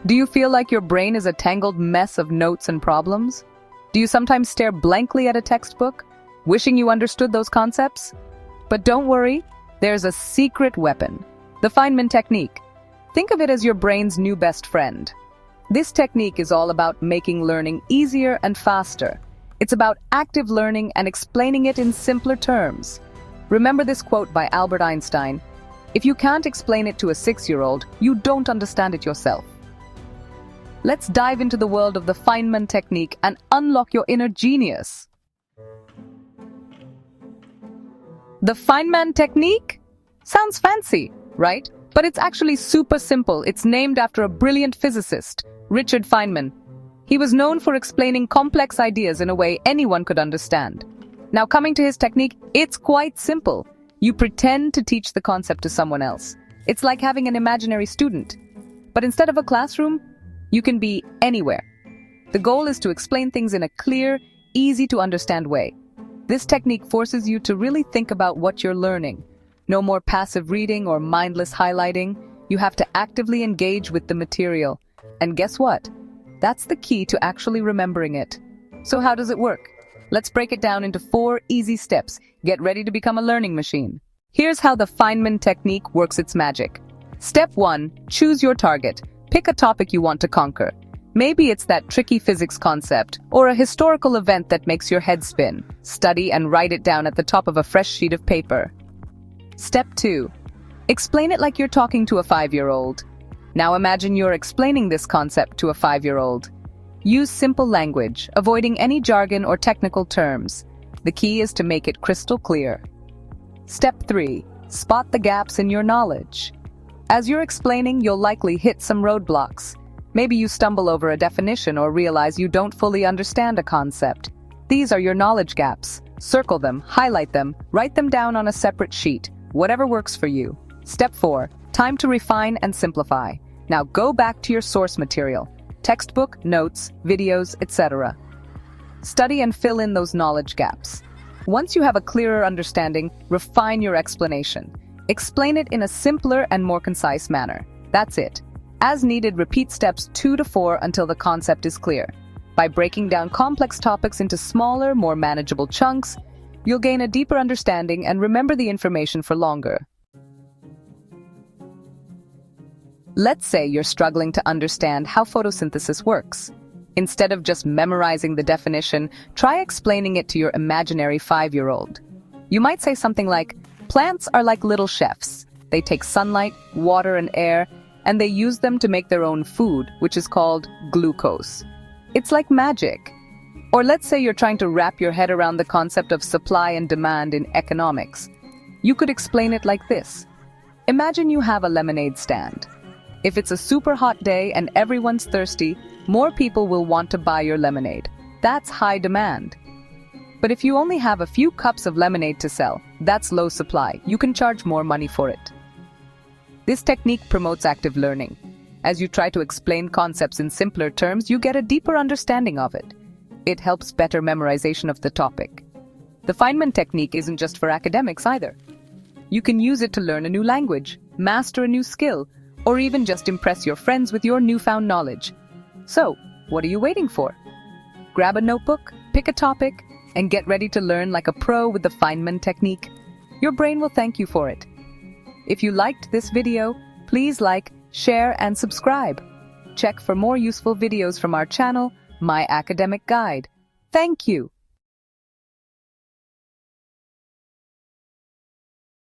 Do you feel like your brain is a tangled mess of notes and problems? Do you sometimes stare blankly at a textbook, wishing you understood those concepts? But don't worry, there's a secret weapon, the Feynman Technique. Think of it as your brain's new best friend. This technique is all about making learning easier and faster. It's about active learning and explaining it in simpler terms. Remember this quote by Albert Einstein: "If you can't explain it to a 6-year-old, you don't understand it yourself." Let's dive into the world of the Feynman Technique and unlock your inner genius. The Feynman Technique? Sounds fancy, right? But it's actually super simple. It's named after a brilliant physicist, Richard Feynman. He was known for explaining complex ideas in a way anyone could understand. Now, coming to his technique, it's quite simple. You pretend to teach the concept to someone else. It's like having an imaginary student. But instead of a classroom, you can be anywhere. The goal is to explain things in a clear, easy-to-understand way. This technique forces you to really think about what you're learning. No more passive reading or mindless highlighting. You have to actively engage with the material. And guess what? That's the key to actually remembering it. So how does it work? Let's break it down into 4 easy steps. Get ready to become a learning machine. Here's how the Feynman Technique works its magic. Step 1. Choose your target. Pick a topic you want to conquer. Maybe it's that tricky physics concept or a historical event that makes your head spin. Study and write it down at the top of a fresh sheet of paper. Step 2. Explain it like you're talking to a 5-year-old. Now imagine you're explaining this concept to a 5-year-old. Use simple language, avoiding any jargon or technical terms. The key is to make it crystal clear. Step 3. Spot the gaps in your knowledge. As you're explaining, you'll likely hit some roadblocks. Maybe you stumble over a definition or realize you don't fully understand a concept. These are your knowledge gaps. Circle them, highlight them, write them down on a separate sheet. Whatever works for you. Step 4. Time to refine and simplify. Now go back to your source material. Textbook, notes, videos, etc. Study and fill in those knowledge gaps. Once you have a clearer understanding, refine your explanation. Explain it in a simpler and more concise manner. That's it. As needed, repeat steps 2 to 4 until the concept is clear. By breaking down complex topics into smaller, more manageable chunks, you'll gain a deeper understanding and remember the information for longer. Let's say you're struggling to understand how photosynthesis works. Instead of just memorizing the definition, try explaining it to your imaginary 5-year-old. You might say something like, "Plants are like little chefs. They take sunlight, water, and air, and they use them to make their own food, which is called glucose. It's like magic." Or let's say you're trying to wrap your head around the concept of supply and demand in economics. You could explain it like this. Imagine you have a lemonade stand. If it's a super hot day and everyone's thirsty, more people will want to buy your lemonade. That's high demand. But if you only have a few cups of lemonade to sell, that's low supply. You can charge more money for it. This technique promotes active learning. As you try to explain concepts in simpler terms, you get a deeper understanding of it. It helps better memorization of the topic. The Feynman technique isn't just for academics either. You can use it to learn a new language, master a new skill, or even just impress your friends with your newfound knowledge. So, what are you waiting for? Grab a notebook, pick a topic, and get ready to learn like a pro with the Feynman technique. Your brain will thank you for it. If you liked this video, please like, share, and subscribe. Check for more useful videos from our channel, My Academic Guide. Thank you.